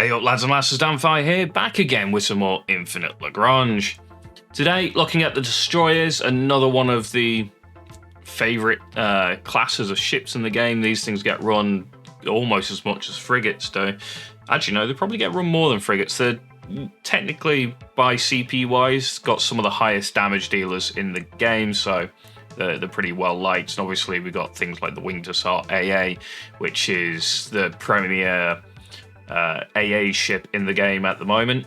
Hey up lads and lasses, Damphyre here, back again with some more Infinite Lagrange. Today, looking at the destroyers, another one of the favourite classes of ships in the game. These things get run almost as much as frigates do. Actually no, they probably get run more than frigates. They're technically, by CP wise, got some of the highest damage dealers in the game, so they're pretty well liked. And obviously we've got things like the Winged Hussar AA, which is the premier AA ship in the game at the moment.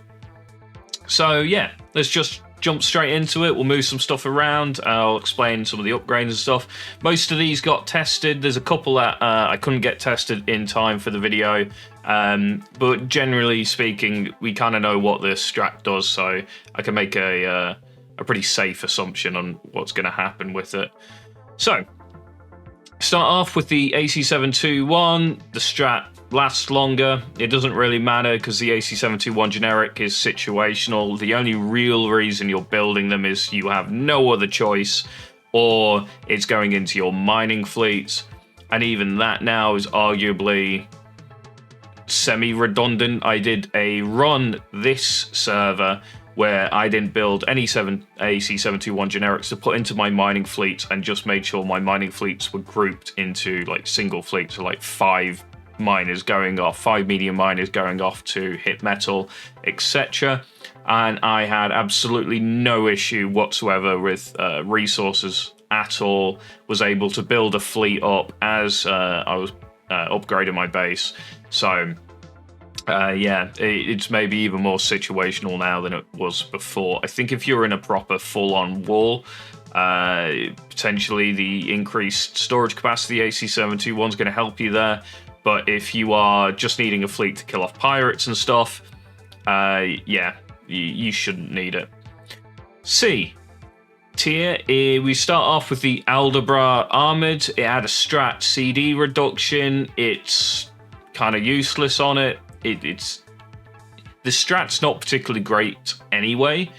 So yeah, let's just jump straight into it. We'll move some stuff around. I'll explain some of the upgrades and stuff. Most of these got tested. There's a couple that I couldn't get tested in time for the video, but generally speaking, we kind of know what this strat does, so I can make a pretty safe assumption on what's going to happen with it. So start off with the AC721. The strat lasts longer. It doesn't really matter because the AC721 generic is situational. The only real reason you're building them is you have no other choice, or it's going into your mining fleets, and even that now is arguably semi-redundant. I did a run this server where I didn't build any AC721 generics to put into my mining fleets, and just made sure my mining fleets were grouped into like single fleets, so like 5 miners going off, 5 medium miners going off to hit metal, etc. And I had absolutely no issue whatsoever with resources at all. Was able to build a fleet up as I was upgrading my base. So yeah, it's maybe even more situational now than it was before. I think if you're in a proper full-on war, potentially the increased storage capacity AC721 is going to help you there. But if you are just needing a fleet to kill off pirates and stuff, yeah, you shouldn't need it. C tier, we start off with the Aldebra Armored. It had a strat CD reduction. It's kind of useless on it. The strat's not particularly great anyway.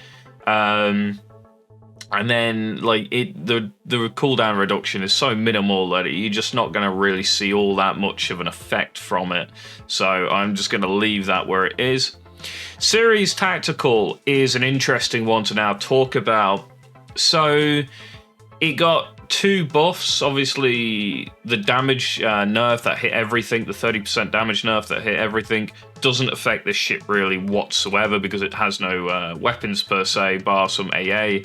And then like the cooldown reduction is so minimal that you're just not going to really see all that much of an effect from it. So I'm just going to leave that where it is. Series Tactical is an interesting one to now talk about. So it got 2 buffs. Obviously, the damage nerf that hit everything, the 30% damage nerf that hit everything, doesn't affect this ship really whatsoever because it has no weapons per se, bar some AA.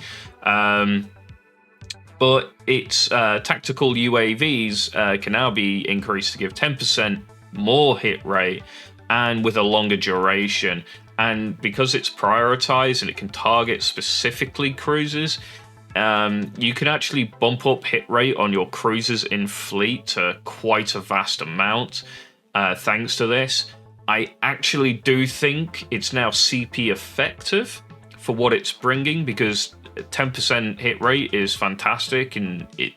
But its tactical UAVs can now be increased to give 10% more hit rate and with a longer duration. And because it's prioritized and it can target specifically cruisers, you can actually bump up hit rate on your cruisers in fleet to quite a vast amount thanks to this. I actually do think it's now CP effective for what it's bringing, because 10% hit rate is fantastic, and it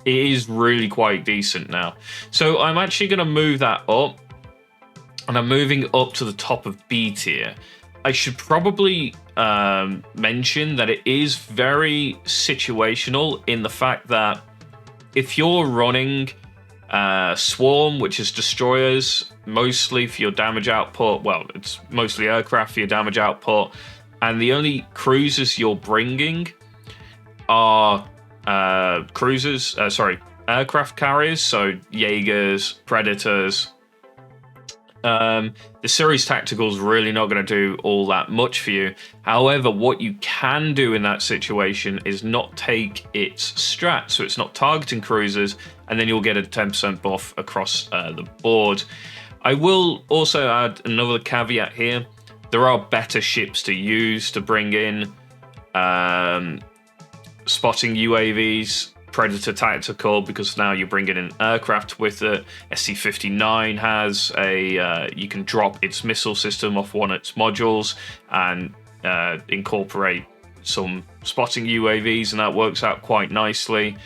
is really quite decent now. So I'm actually going to move that up, and I'm moving up to the top of B tier. I should probably mention that it is very situational in the fact that if you're running Swarm, which is destroyers mostly for your damage output, well, it's mostly aircraft for your damage output, and the only cruisers you're bringing are aircraft carriers, so Jaegers, Predators. The Series Tactical is really not going to do all that much for you. However, what you can do in that situation is not take its strat, so it's not targeting cruisers, and then you'll get a 10% buff across the board. I will also add another caveat here. There are better ships to use to bring in spotting UAVs, Predator Tactical, because now you're bringing in aircraft with it. SC-59 has you can drop its missile system off one of its modules and incorporate some spotting UAVs, and that works out quite nicely.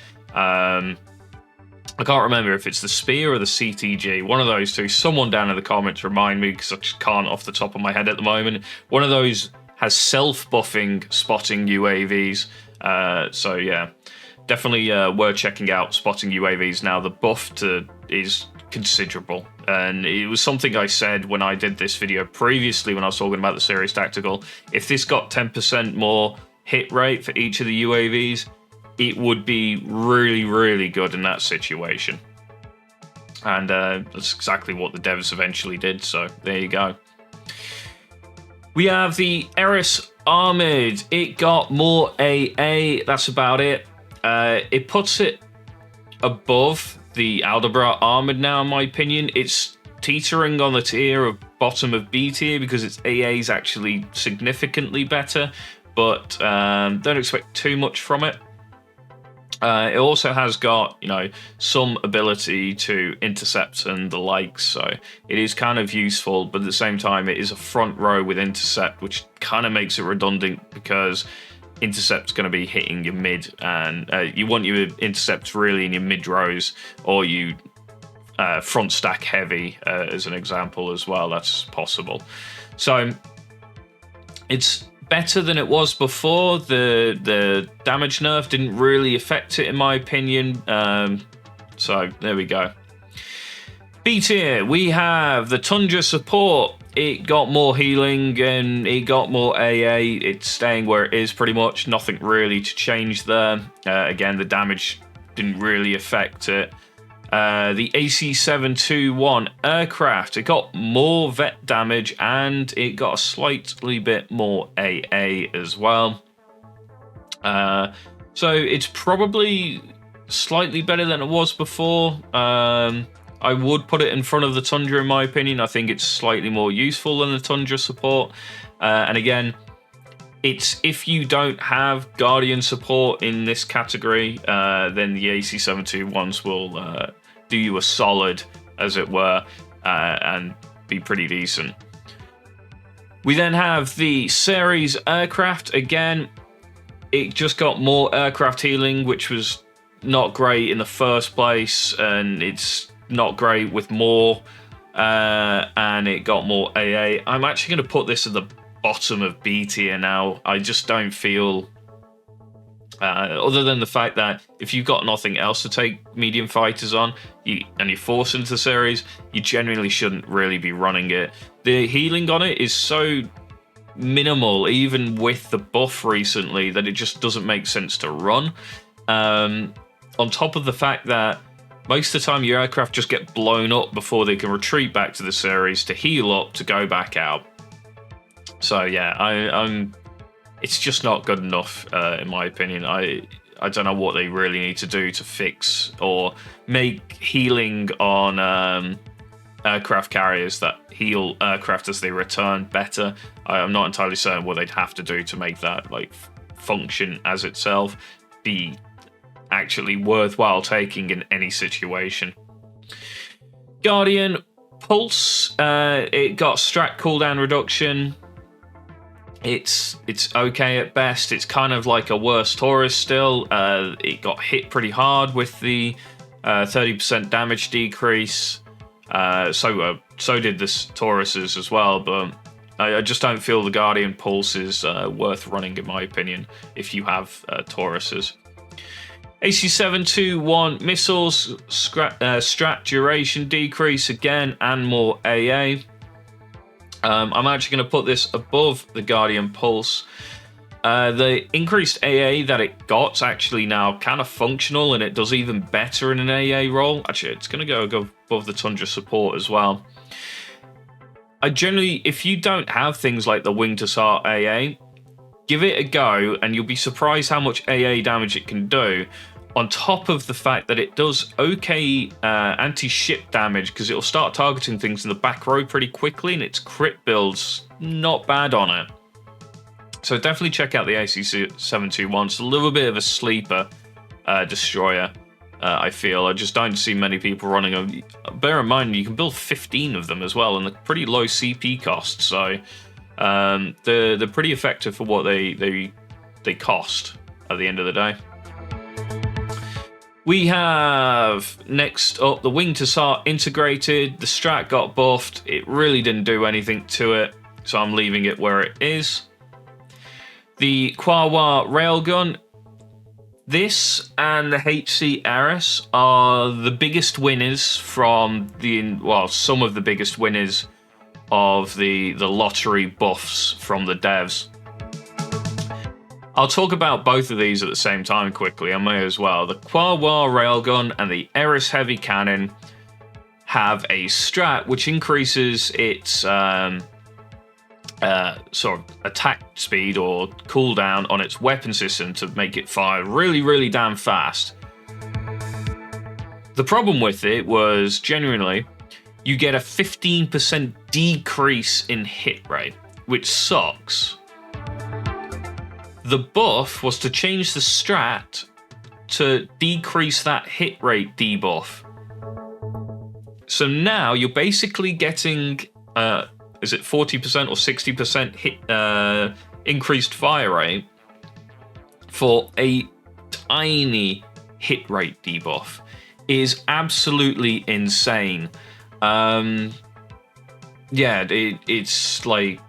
I can't remember if it's the Spear or the CTG, one of those two. Someone down in the comments remind me, because I just can't off the top of my head at the moment. One of those has self-buffing spotting UAVs. So yeah, definitely worth checking out spotting UAVs now. The buff is considerable. And it was something I said when I did this video previously when I was talking about the Series Tactical. If this got 10% more hit rate for each of the UAVs, it would be really, really good in that situation. And that's exactly what the devs eventually did, so there you go. We have the Eris Armored. It got more AA, that's about it. It puts it above the Aldebra Armored now, in my opinion. It's teetering on the tier of bottom of B tier because its AA is actually significantly better, but don't expect too much from it. It also has got, you know, some ability to intercept and the like, so it is kind of useful, but at the same time it is a front row with intercept, which kind of makes it redundant because intercept's going to be hitting your mid, and you want your intercepts really in your mid rows, or you front stack heavy as an example as well. That's possible. So it's better than it was before. The damage nerf didn't really affect it, in my opinion. So there we go. B tier, we have the Tundra support. It got more healing and it got more AA. It's staying where it is pretty much. Nothing really to change there. Again, the damage didn't really affect it. The AC-721 aircraft, it got more vet damage and it got a slightly bit more AA as well. So it's probably slightly better than it was before. I would put it in front of the Tundra in my opinion. I think it's slightly more useful than the Tundra support. And again, it's if you don't have Guardian support in this category, then the AC-721s will do you a solid, as it were, and be pretty decent. We then have the Series aircraft. Again, it just got more aircraft healing, which was not great in the first place, and it's not great with more, and it got more AA. I'm actually going to put this at the bottom of B tier now. I just don't feel, other than the fact that if you've got nothing else to take medium fighters on, and you're forced into the series, you genuinely shouldn't really be running it. The healing on it is so minimal, even with the buff recently, that it just doesn't make sense to run. On top of the fact that most of the time your aircraft just get blown up before they can retreat back to the series to heal up to go back out. So yeah, it's just not good enough in my opinion. I don't know what they really need to do to fix or make healing on aircraft carriers that heal aircraft as they return better. I'm not entirely certain what they'd have to do to make that like function as itself, be actually worthwhile taking in any situation. Guardian Pulse, it got strat cooldown reduction. It's okay at best. It's kind of like a worse Taurus still. It got hit pretty hard with the 30% damage decrease. So did the Tauruses as well, but I just don't feel the Guardian Pulse is worth running in my opinion if you have Tauruses. AC-721 missiles, strat duration decrease again, and more AA. I'm actually going to put this above the Guardian Pulse. The increased AA that it got's actually now kind of functional, and it does even better in an AA role. Actually, it's going to go above the Tundra support as well. I generally, if you don't have things like the Wing to Sar AA, give it a go, and you'll be surprised how much AA damage it can do. On top of the fact that it does okay anti-ship damage, because it'll start targeting things in the back row pretty quickly, and its crit build's not bad on it. So definitely check out the AC-721. It's a little bit of a sleeper destroyer, I feel. I just don't see many people running them. Bear in mind, you can build 15 of them as well, and they're pretty low CP cost, so they're pretty effective for what they cost at the end of the day. We have, next up, the Wing to Sar integrated. The strat got buffed. It really didn't do anything to it, so I'm leaving it where it is. The Quawa Railgun, This and the HC Eris are the biggest winners from some of the biggest winners of the lottery buffs from the devs. I'll talk about both of these at the same time quickly, I may as well. The Quawar Railgun and the Eris Heavy Cannon have a strat which increases its sort of attack speed or cooldown on its weapon system to make it fire really, really damn fast. The problem with it was, genuinely, you get a 15% decrease in hit rate, which sucks. The buff was to change the strat to decrease that hit rate debuff. So now you're basically getting, is it 40% or 60% hit increased fire rate for a tiny hit rate debuff. Is absolutely insane. It's like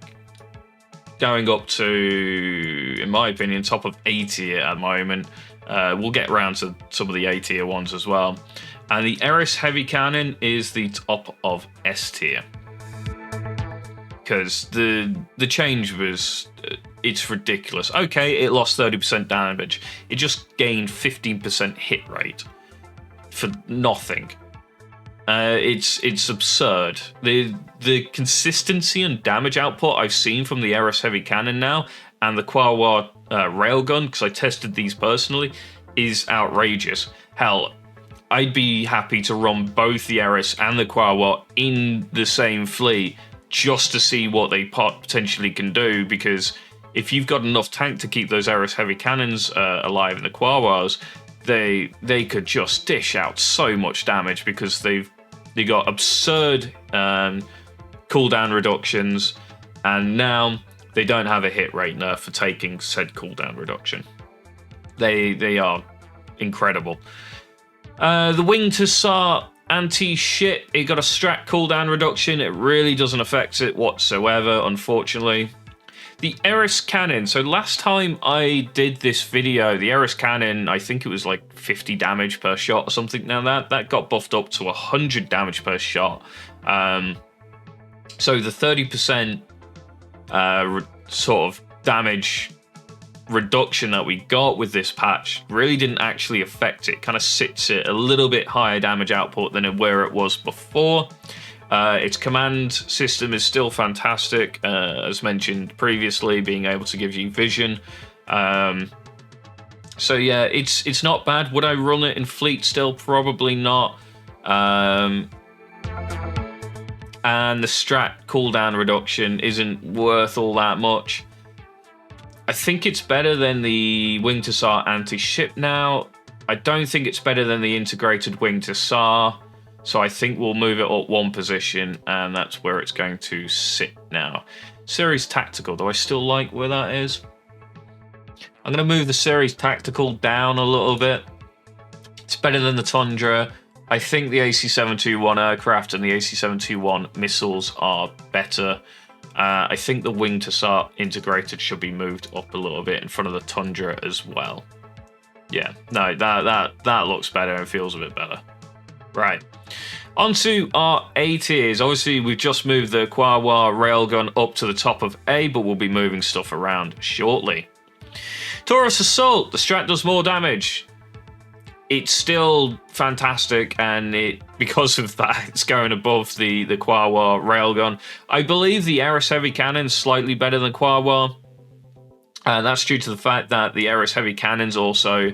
going up to, in my opinion, top of A tier at the moment. We'll get around to some of the A tier ones as well. And the Eris Heavy Cannon is the top of S tier. Because the change was, it's ridiculous. Okay, it lost 30% damage. It just gained 15% hit rate for nothing. It's absurd. The consistency and damage output I've seen from the Eris Heavy Cannon now and the Quawar Railgun, because I tested these personally, is outrageous. Hell, I'd be happy to run both the Eris and the Quawar in the same fleet just to see what they potentially can do, because if you've got enough tank to keep those Eris Heavy Cannons alive in the Quawars, they could just dish out so much damage because they got absurd cooldown reductions, and now they don't have a hit rate nerf for taking said cooldown reduction. They are incredible. The Wing to Sar anti-shit, it got a strat cooldown reduction. It really doesn't affect it whatsoever, unfortunately. The Eris Cannon. So last time I did this video, the Eris Cannon, I think it was like 50 damage per shot or something. Now that got buffed up to 100 damage per shot. So the 30% sort of damage reduction that we got with this patch really didn't actually affect it. Kind of sits at a little bit higher damage output than where it was before. Its command system is still fantastic, as mentioned previously, being able to give you vision. So yeah, it's not bad. Would I run it in fleet still? Probably not. And the strat cooldown reduction isn't worth all that much. I think it's better than the Wing to Sar anti-ship now. I don't think it's better than the integrated Wing to Sar. So I think we'll move it up one position, and that's where it's going to sit now. Series Tactical, do I still like where that is? I'm going to move the Series Tactical down a little bit. It's better than the Tundra. I think the AC-721 aircraft and the AC-721 missiles are better. I think the Wing to Sar integrated should be moved up a little bit in front of the Tundra as well. Yeah, no, that looks better and feels a bit better. Right, onto our A tiers. Obviously, we've just moved the Quawar Railgun up to the top of A, but we'll be moving stuff around shortly. Taurus Assault, the strat does more damage. It's still fantastic, and because of that, it's going above the Quawar Railgun. I believe the Eris Heavy Cannon's slightly better than Quawar. That's due to the fact that the Eris Heavy Cannon's also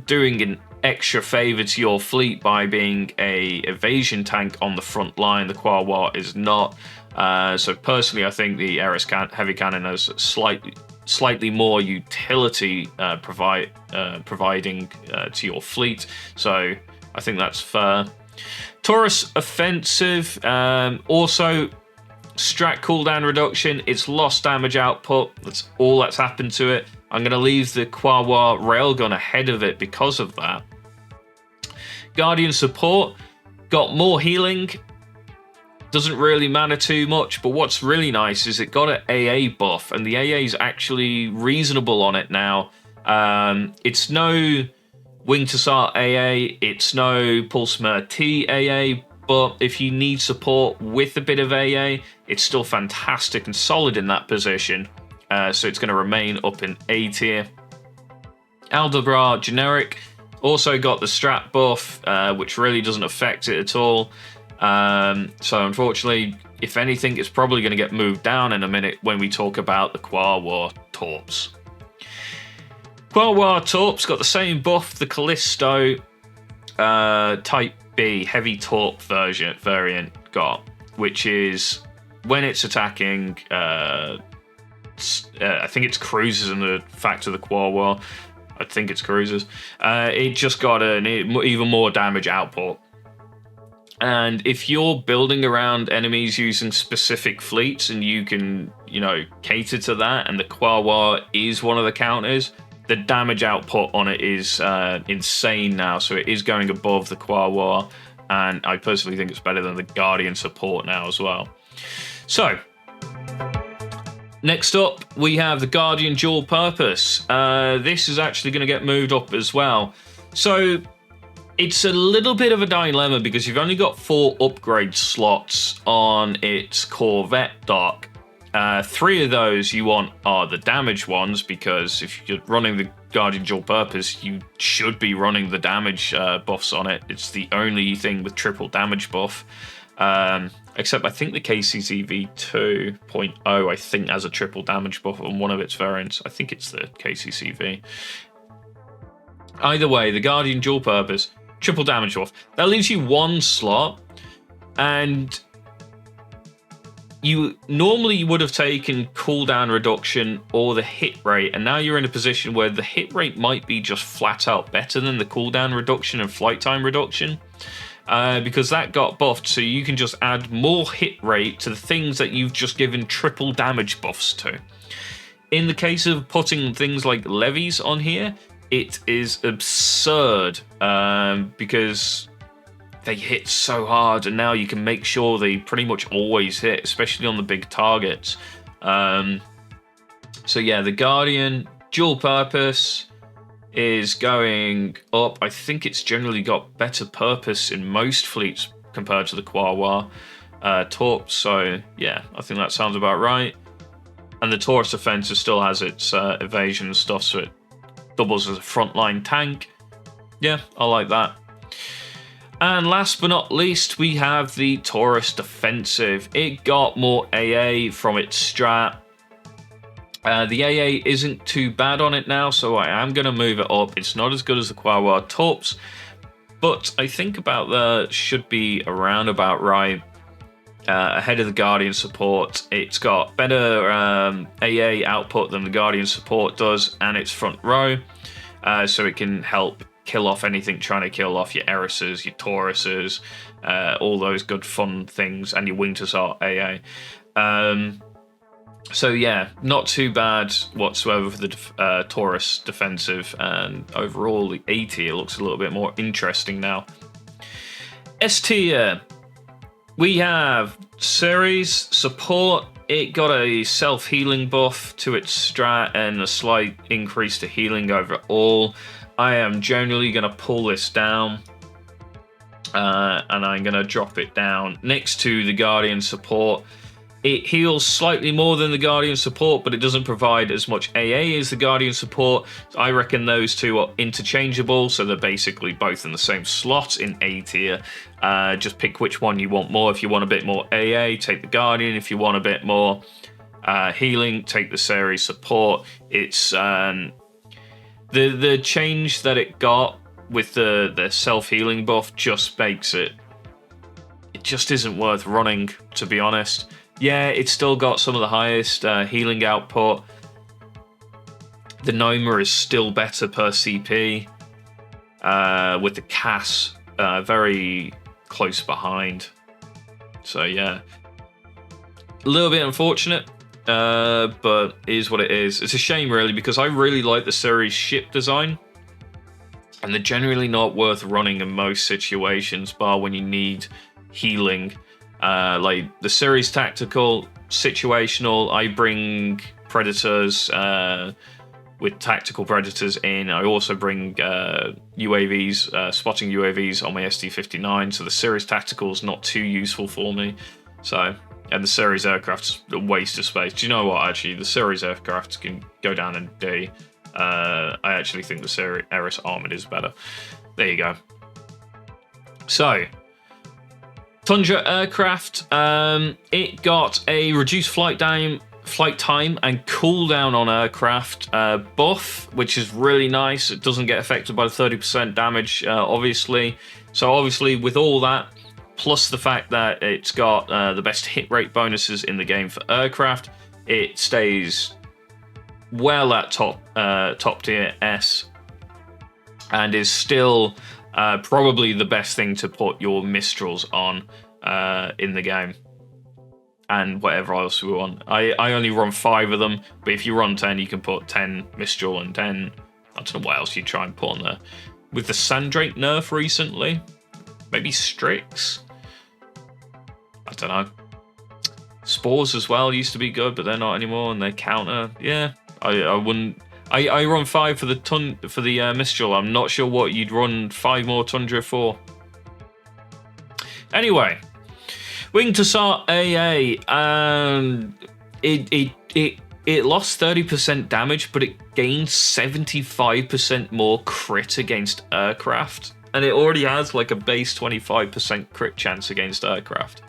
doing an extra favor to your fleet by being a evasion tank on the front line. The Quawar is not. So personally, I think the Eris Heavy Cannon has slightly more utility providing to your fleet. So I think that's fair. Taurus Offensive, also strat cooldown reduction. It's lost damage output. That's all that's happened to it. I'm going to leave the Quawar Railgun ahead of it because of that. Guardian Support got more healing. Doesn't really matter too much, but what's really nice is it got an AA buff, and the AA is actually reasonable on it now. It's no Wing-to-Sart AA, it's no Pulsemer T AA, but if you need support with a bit of AA, it's still fantastic and solid in that position. So it's going to remain up in A tier. Aldebra generic also got the strat buff, which really doesn't affect it at all. So unfortunately, if anything, it's probably going to get moved down in a minute when we talk about the Quawar Torps. Quawar Torps got the same buff the Callisto Type B Heavy Torp variant got, which is when it's attacking, I think it's cruisers in the fact of the Quawar. I think it's cruisers. It just got an even more damage output. And if you're building around enemies using specific fleets and you can, cater to that, and the Quawar is one of the counters, the damage output on it is insane now. So it is going above the Quawar, and I personally think it's better than the Guardian support now as well. So, next up, we have the Guardian Dual Purpose. This is actually going to get moved up as well. So, it's a little bit of a dilemma because you've only got 4 upgrade slots on its Corvette dock. 3 of those you want are the damage ones, because if you're running the Guardian Dual Purpose, you should be running the damage buffs on it. It's the only thing with triple damage buff. Except I think the KCCV 2.0, I think, has a triple damage buff on one of its variants. I think it's the KCCV. Either way, the Guardian Dual Purpose, triple damage buff. That leaves you 1 slot, and you normally would have taken cooldown reduction or the hit rate, and now you're in a position where the hit rate might be just flat out better than the cooldown reduction and flight time reduction, because that got buffed, so you can just add more hit rate to the things that you've just given triple damage buffs to. In the case of putting things like levies on here, it is absurd, because they hit so hard, and now you can make sure they pretty much always hit, especially on the big targets. So yeah, the Guardian Dual Purpose is going up. I think it's generally got better purpose in most fleets compared to the Quawar Torps. So yeah, I think that sounds about right. And the Taurus Defensive still has its evasion and stuff, so it doubles as a frontline tank. Yeah, I like that. And last but not least, we have the Taurus Defensive. It got more AA from its strat. The AA isn't too bad on it now, so I am going to move it up. It's not as good as the Quawar Torps, but I think about that should be around about right. Ahead of the Guardian support. It's got better AA output than the Guardian support does, and it's front row, so it can help kill off anything trying to kill off your Eris's, your Tauruses, all those good fun things, and your Wing-to-Sart AA. So yeah, not too bad whatsoever for the Taurus Defensive, and overall the A tier looks a little bit more interesting now. S tier, we have Ceres support. It got a self-healing buff to its strat and a slight increase to healing overall. I am generally going to pull this down, and I'm going to drop it down next to the Guardian support. It heals slightly more than the Guardian support, but it doesn't provide as much AA as the Guardian support. So I reckon those two are interchangeable, so they're basically both in the same slot in A tier. Just pick which one you want more. If you want a bit more AA, take the Guardian. If you want a bit more healing, take the Ceres support. It's the change that it got with the self-healing buff just makes it just isn't worth running, to be honest. Yeah, it's still got some of the highest healing output. The Noma is still better per CP, with the Cass very close behind. So yeah, a little bit unfortunate, but it is what it is. It's a shame, really, because I really like the Ceres ship design, and they're generally not worth running in most situations, bar when you need healing. Like the Ceres tactical, situational, I bring Predators, with tactical predators in. I also bring UAVs, spotting UAVs on my SD-59, so the series tactical's not too useful for me. So, and the series aircraft's a waste of space. Do you know what, actually? The series aircraft can go down in D. I actually think the series Eris Armored is better. There you go. So, Tundra aircraft, it got a reduced flight time and cooldown on aircraft buff, which is really nice. It doesn't get affected by the 30% damage, obviously. So obviously with all that, plus the fact that it's got the best hit rate bonuses in the game for aircraft, it stays well at top tier S, and is still probably the best thing to put your Mistrals on in the game. And whatever else we want. I only run 5 of them, but if you run 10, you can put 10 Mistral and 10... I don't know what else you try and put on there. With the Sandrake nerf recently, maybe Strix? I don't know. Spores as well used to be good, but they're not anymore, and they counter. Yeah, I wouldn't... I run 5 for the Mistral. I'm not sure what you'd run 5 more Tundra for. Anyway... Winged Hussar AA, it lost 30% damage, but it gained 75% more crit against aircraft, and it already has like a base 25% crit chance against aircraft.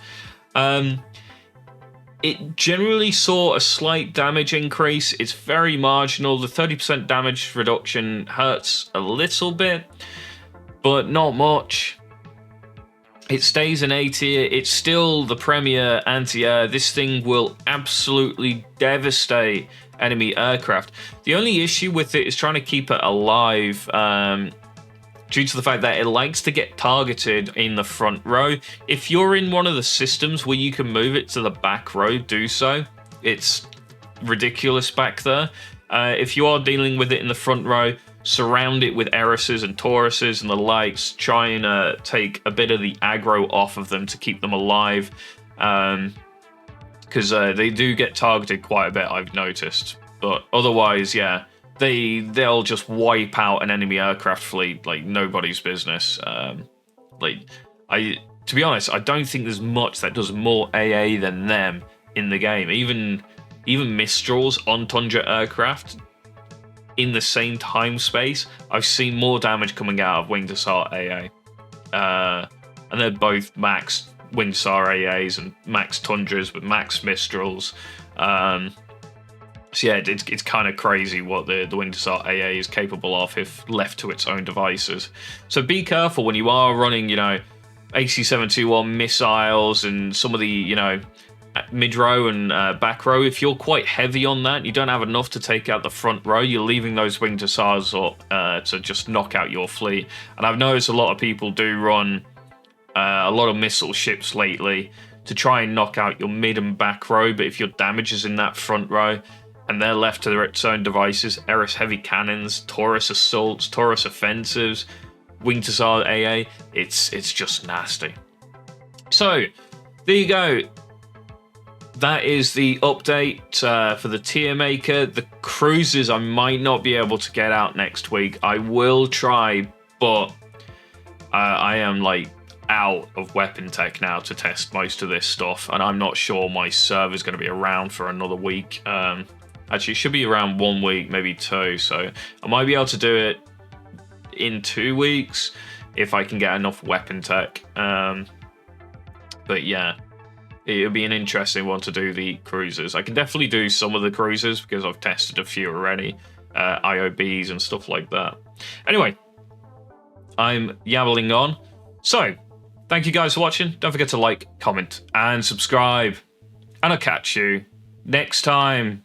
It generally saw a slight damage increase. It's very marginal. The 30% damage reduction hurts a little bit, but not much. It stays an A tier. It's still the premier anti-air. This thing will absolutely devastate enemy aircraft. The only issue with it is trying to keep it alive due to the fact that it likes to get targeted in the front row. If you're in one of the systems where you can move it to the back row, do so. It's ridiculous back there. If you are dealing with it in the front row, surround it with Erises and Tauruses and the likes. Try and take a bit of the aggro off of them to keep them alive, because they do get targeted quite a bit, I've noticed. But otherwise, yeah, they'll just wipe out an enemy aircraft fleet like nobody's business. To be honest, I don't think there's much that does more AA than them in the game. Even Mistrals on Tundra aircraft, in the same time space, I've seen more damage coming out of Winged Hussar AA. And they're both max Winged Hussar AAs and max Tundras with max Mistrals. So yeah, it's kind of crazy what the Winged Hussar AA is capable of if left to its own devices. So be careful when you are running, AC-721 missiles and some of the, mid-row and back row. If you're quite heavy on that, you don't have enough to take out the front row, you're leaving those Winged Hussars to just knock out your fleet. And I've noticed a lot of people do run a lot of missile ships lately to try and knock out your mid and back row, but if your damage is in that front row and they're left to their own devices, Eris heavy cannons, Taurus assaults, Taurus offensives, Winged Hussar AA, it's just nasty. So, there you go. That is the update for the tier maker. The cruisers I might not be able to get out next week. I will try, but I am out of weapon tech now to test most of this stuff, and I'm not sure my server's going to be around for another week. Actually, it should be around 1 week, maybe 2, so I might be able to do it in 2 weeks if I can get enough weapon tech. But yeah, it'll be an interesting one to do the cruisers. I can definitely do some of the cruisers because I've tested a few already, IOBs and stuff like that. Anyway, I'm yabbling on. So, thank you guys for watching. Don't forget to like, comment, and subscribe. And I'll catch you next time.